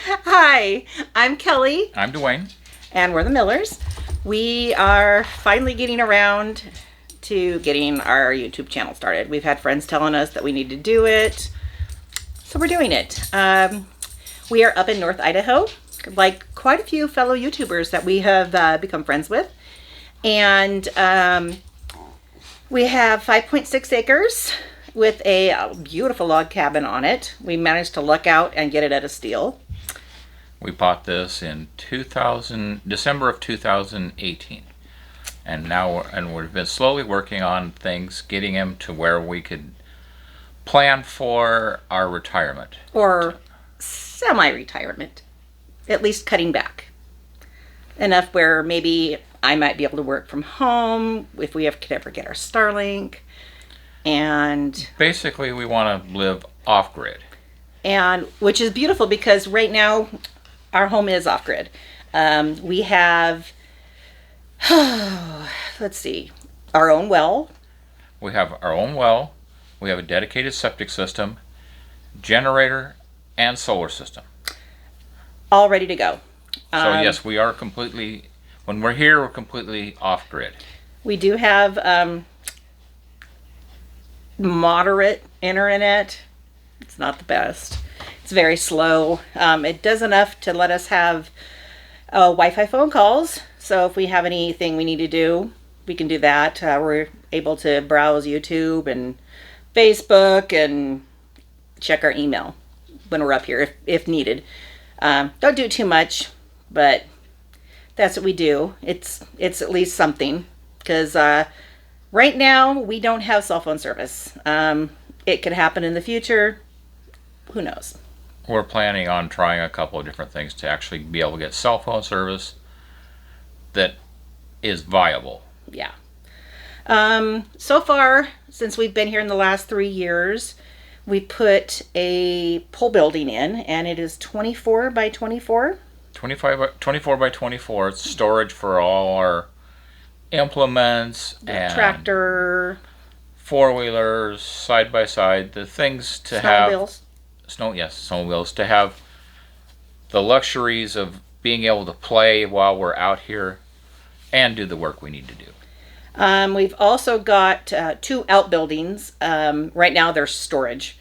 Hi, I'm Kelly, I'm Dwayne. and we're the Millers. We are finally getting around to getting our YouTube channel started. We've had friends telling us that we need to do it, so we're doing it. We are up in North Idaho, like quite a few fellow YouTubers that we have become friends with. And we have 5.6 acres with a beautiful log cabin on it. We managed to luck out and get it at a steal. We bought this in December of 2018, and we've been slowly working on things, getting them to where we could plan for our retirement. Or semi-retirement, at least cutting back enough where maybe I might be able to work from home if we could ever get our Starlink. And basically, we want to live off-grid. And which is beautiful because right now our home is off-grid. We have, let's see, our own well. We have our own well. We have a dedicated septic system, generator, and solar system. All ready to go. So yes, we are completely, when we're here, we're completely off-grid. We do have moderate internet. It's not the best. It's very slow. It does enough to let us have Wi-Fi phone calls. So if we have anything we need to do, we can do that. We're able to browse YouTube and Facebook and check our email when we're up here if needed. Don't do too much, but that's what we do. It's at least something because right now we don't have cell phone service. It could happen in the future. Who knows? We're planning on trying a couple of different things to actually be able to get cell phone service that is viable. Yeah. So far, since we've been here in the last 3 years, we put a pole building in, and it is 24 by 24. 24 by 24. It's storage for all our implements and tractor, four-wheelers, side-by-side, the things to have. Snowmobiles, to have the luxuries of being able to play while we're out here and do the work we need to do. We've also got 2 outbuildings. Right now they're storage.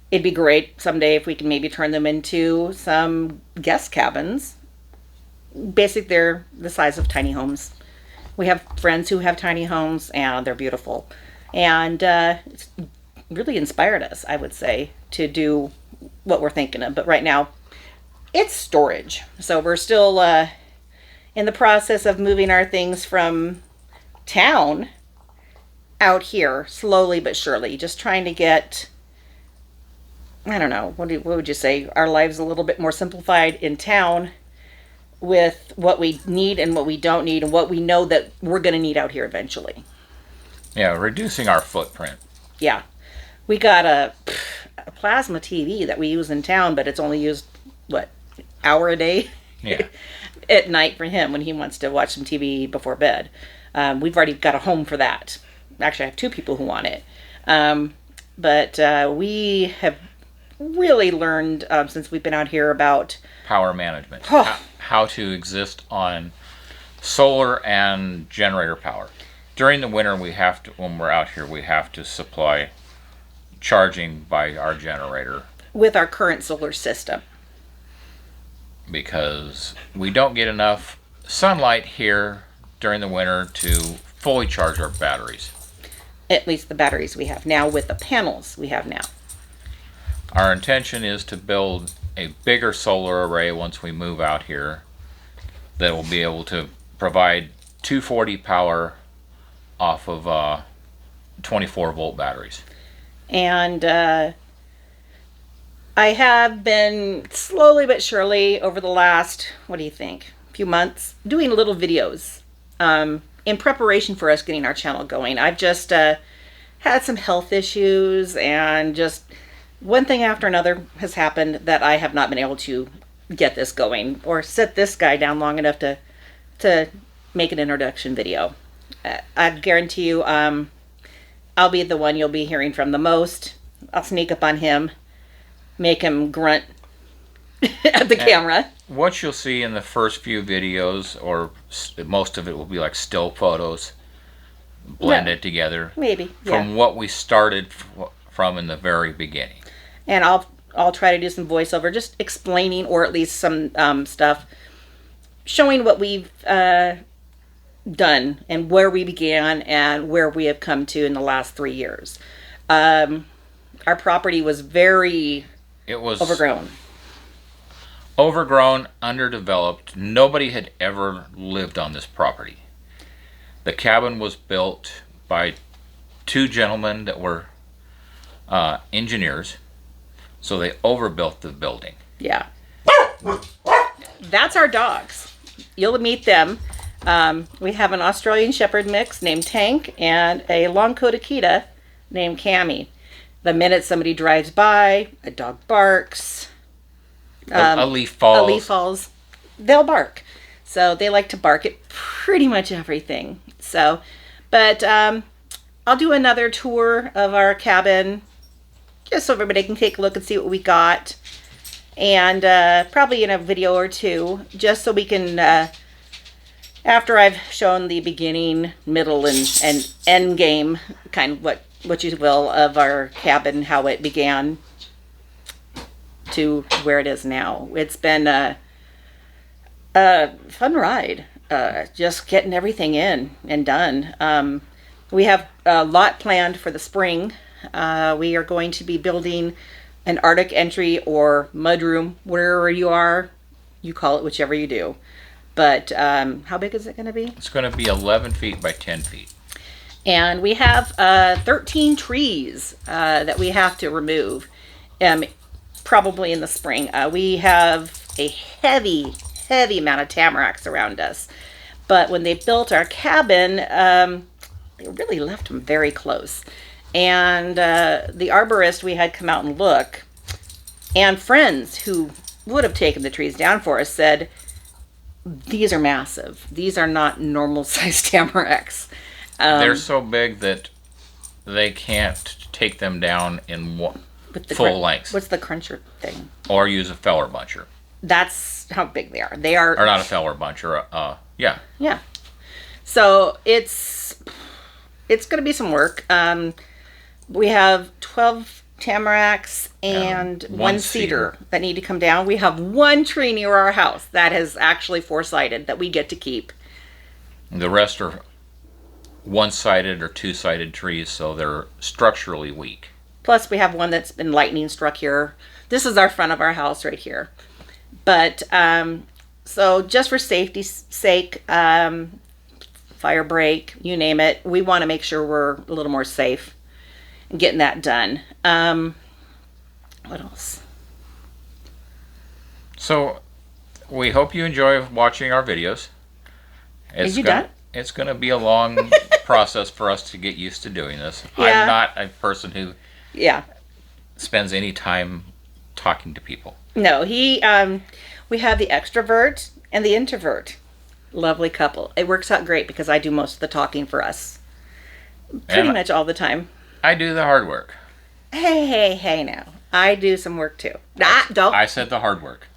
It'd be great someday if we can maybe turn them into some guest cabins. Basically, they're the size of tiny homes. We have friends who have tiny homes, and they're beautiful. And it's really inspired us, I would say, to do what we're thinking of. But right now, it's storage. So we're still in the process of moving our things from town out here, slowly but surely. Just trying to get, I don't know, what would you say, our lives a little bit more simplified in town with what we need and what we don't need and what we know that we're going to need out here eventually. Yeah, reducing our footprint. Yeah. We got a plasma TV that we use in town, but it's only used, hour a day? Yeah. At night for him when he wants to watch some TV before bed. We've already got a home for that. Actually, I have 2 people who want it. But we have really learned since we've been out here about power management. How to exist on solar and generator power. During the winter, when we're out here, we have to supply charging by our generator. With our current solar system. Because we don't get enough sunlight here during the winter to fully charge our batteries. At least the batteries we have now with the panels we have now. Our intention is to build a bigger solar array once we move out here that will be able to provide 240 power off of 24 volt batteries. And I have been slowly but surely over the last, few months, doing little videos in preparation for us getting our channel going. I've just had some health issues, and just one thing after another has happened that I have not been able to get this going or sit this guy down long enough to make an introduction video. I guarantee you I'll be the one you'll be hearing from the most. I'll sneak up on him, make him grunt at the camera. What you'll see in the first few videos, or most of it will be like still photos, blended together. Maybe. From what we started from in the very beginning. And I'll try to do some voiceover, just explaining, or at least some stuff, showing what we've done and where we began and where we have come to in the last 3 years. Our property was overgrown. Overgrown, underdeveloped. Nobody had ever lived on this property. The cabin was built by 2 gentlemen that were engineers, so they overbuilt the building. Yeah. That's our dogs. You'll meet them. We have an Australian Shepherd mix named Tank and a long-coated Akita named Cammy. The minute somebody drives by, a dog barks. A leaf falls. They'll bark. So they like to bark at pretty much everything. So, but I'll do another tour of our cabin just so everybody can take a look and see what we got. And probably in a video or two, just so we can, after I've shown the beginning, middle, and end game, kind of what you will, of our cabin, how it began to where it is now. It's been a fun ride, just getting everything in and done. We have a lot planned for the spring. We are going to be building an Arctic entry or mudroom, wherever you are. You call it whichever you do. But how big is it going to be? It's going to be 11 feet by 10 feet. And we have 13 trees that we have to remove, probably in the spring. We have a heavy amount of tamaracks around us. But when they built our cabin, they really left them very close. And the arborist we had come out and look, and friends who would have taken the trees down for us, said, these are massive. These are not normal sized tamaracks. They're so big that they can't take them down in full length. What's the cruncher thing? Or use a feller buncher. That's how big they are. They are... Or not a feller buncher, yeah. Yeah. So it's going to be some work. We have 12 tamaracks and one cedar that need to come down. We have one tree near our house that is actually 4-sided that we get to keep. The rest are one-sided or two-sided trees, so they're structurally weak. Plus, we have one that's been lightning struck here. This is our front of our house right here. But, so just for safety's sake, fire break, you name it, we want to make sure we're a little more safe in getting that done. What else? So, we hope you enjoy watching our videos. Are you done? It's going to be a long process for us to get used to doing this. Yeah. I'm not a person who spends any time talking to people. No, we have the extrovert and the introvert. Lovely couple. It works out great because I do most of the talking for us. Pretty much all the time. I do the hard work. Hey now. I do some work too. Don't. I said the hard work.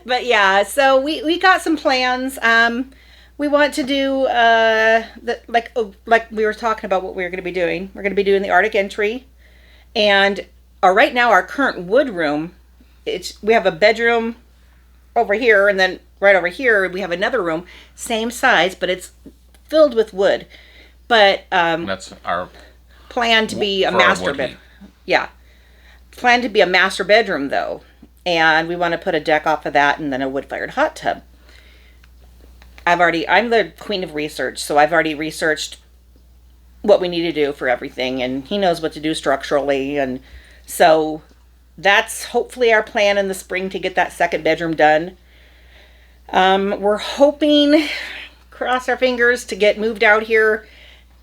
But yeah, so we got some plans. We want to do like we were talking about what we were going to be doing. We're going to be doing the Arctic entry, and right now our current wood room, we have a bedroom over here, and then right over here we have another room, same size, but it's filled with wood. But that's our plan to be a master bedroom. Yeah, plan to be a master bedroom though, and we want to put a deck off of that, and then a wood-fired hot tub. I'm the queen of research, so I've already researched what we need to do for everything, and he knows what to do structurally, and so that's hopefully our plan in the spring to get that second bedroom done. We're hoping, cross our fingers, to get moved out here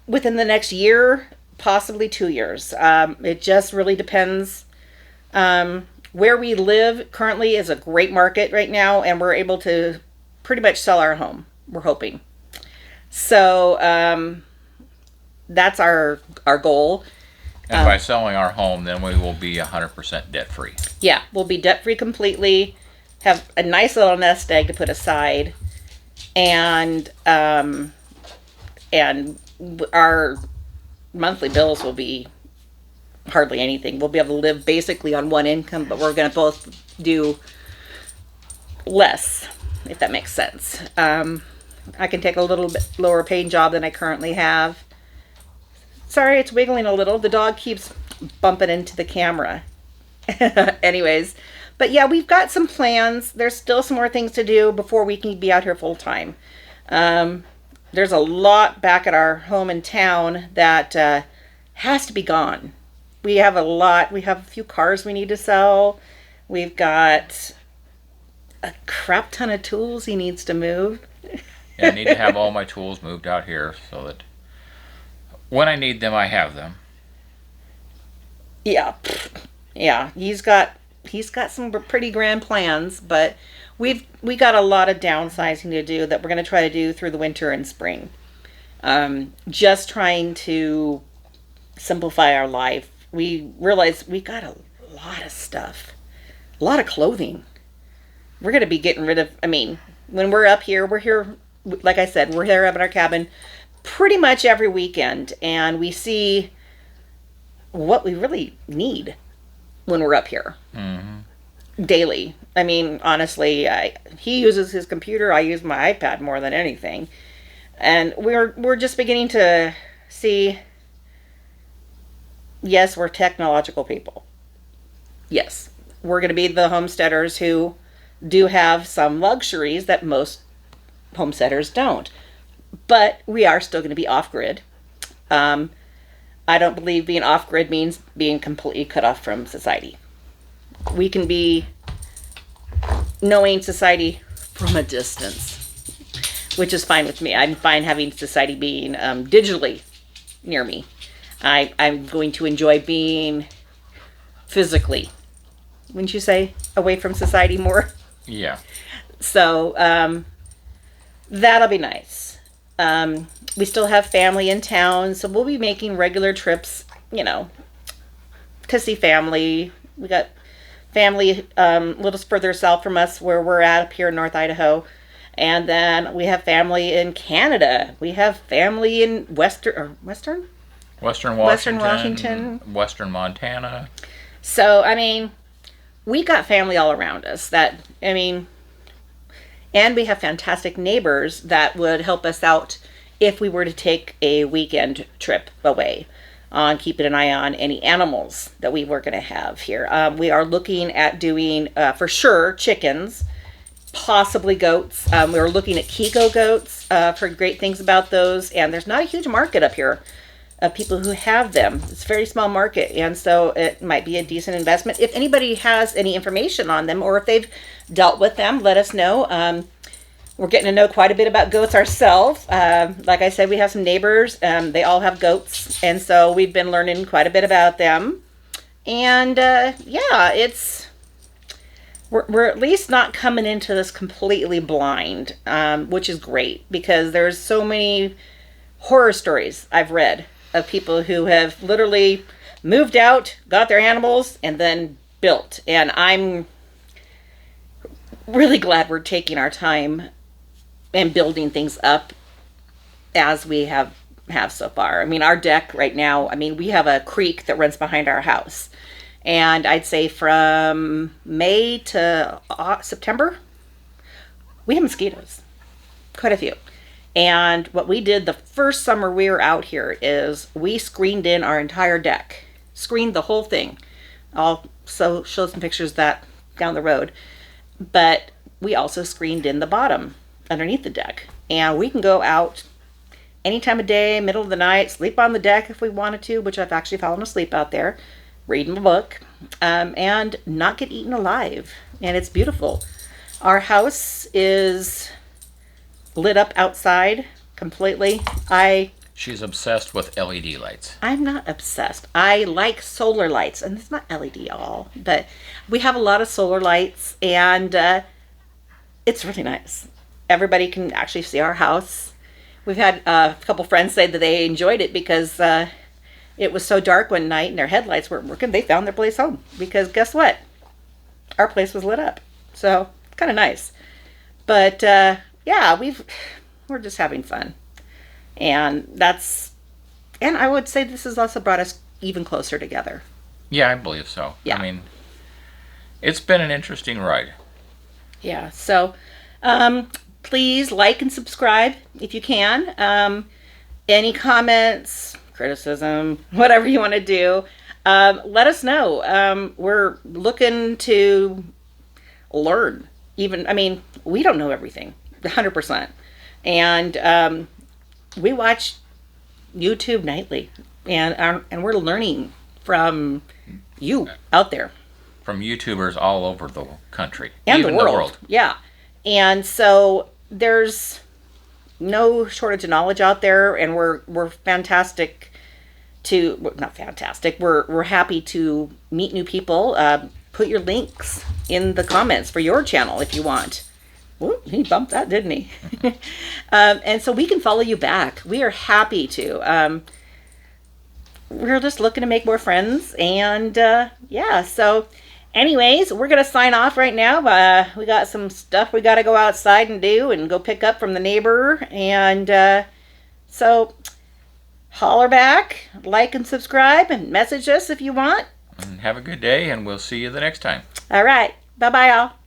within the next year, possibly 2 years. It just really depends. Where we live currently is a great market right now, and we're able to pretty much sell our home, we're hoping. So that's our goal. And by selling our home, then we will be 100% debt free. Yeah, we'll be debt free completely. Have a nice little nest egg to put aside, and our monthly bills will be hardly anything. We'll be able to live basically on one income, but we're going to both do less, if that makes sense. I can take a little bit lower paying job than I currently have. Sorry, it's wiggling a little. The dog keeps bumping into the camera. Anyways, but yeah, we've got some plans. There's still some more things to do before we can be out here full time. There's a lot back at our home in town that has to be gone. We have a lot. We have a few cars we need to sell. We've got a crap ton of tools he needs to move. Yeah, I need to have all my tools moved out here so that when I need them, I have them. Yeah. Yeah, he's got some pretty grand plans, but we got a lot of downsizing to do that we're going to try to do through the winter and spring. Just trying to simplify our life. We realized we got a lot of stuff, a lot of clothing. We're going to be getting rid of, when we're up here, we're here, like I said, we're here up in our cabin pretty much every weekend, and we see what we really need when we're up here. Mm-hmm. Daily. Honestly, he uses his computer. I use my iPad more than anything. And we're just beginning to see, yes, we're technological people. Yes, we're going to be the homesteaders who do have some luxuries that most homesteaders don't. But we are still going to be off-grid. I don't believe being off-grid means being completely cut off from society. We can be knowing society from a distance, which is fine with me. I'm fine having society being digitally near me. I'm going to enjoy being physically, wouldn't you say, away from society more? Yeah. So that'll be nice. We still have family in town, so we'll be making regular trips, to see family. We got family a little further south from us where we're at up here in North Idaho. And then we have family in Canada. We have family in Western Washington, Western Montana. So, we got family all around us and we have fantastic neighbors that would help us out if we were to take a weekend trip away, on keeping an eye on any animals that we were going to have here. We are looking at doing, for sure, chickens, possibly goats. We were looking at Kiko goats, for great things about those, and there's not a huge market up here of people who have them. It's a very small market, and so it might be a decent investment. If anybody has any information on them, or if they've dealt with them, let us know. We're getting to know quite a bit about goats ourselves. Like I said, we have some neighbors. They all have goats, and so we've been learning quite a bit about them. And we're at least not coming into this completely blind, which is great, because there's so many horror stories I've read of people who have literally moved out, got their animals, and then built. And I'm really glad we're taking our time and building things up as we have so far. Our deck right now, we have a creek that runs behind our house. And I'd say from May to September, we have mosquitoes. Quite a few. And what we did the first summer we were out here is we screened in our entire deck. Screened the whole thing. I'll show some pictures of that down the road. But we also screened in the bottom underneath the deck. And we can go out any time of day, middle of the night, sleep on the deck if we wanted to, which I've actually fallen asleep out there, reading a book, and not get eaten alive. And it's beautiful. Our house is lit up outside completely. She's obsessed with LED lights. I'm not obsessed. I like solar lights, and it's not LED at all, but we have a lot of solar lights, and it's really nice. Everybody can actually see our house. We've had a couple friends say that they enjoyed it because it was so dark one night and their headlights weren't working, they found their place home. Because guess what? Our place was lit up. So, it's kind of nice. But, yeah, we're just having fun. And I would say this has also brought us even closer together. Yeah, I believe so. Yeah. I mean, it's been an interesting ride. Yeah, so please like and subscribe if you can. Any comments, criticism, whatever you want to do, let us know. We're looking to learn. We don't know everything, 100%. And we watch YouTube nightly, and we're learning from you out there. From YouTubers all over the country. And even the world. Yeah. And so there's no shortage of knowledge out there, and we're fantastic not fantastic. We're happy to meet new people. Put your links in the comments for your channel if you want. Whoop, he bumped that, didn't he? And so we can follow you back. We are happy to. We're just looking to make more friends, and yeah, so anyways, we're going to sign off right now. We got some stuff we got to go outside and do and go pick up from the neighbor. And so holler back, like and subscribe, and message us if you want. And have a good day, and we'll see you the next time. All right. Bye-bye, y'all.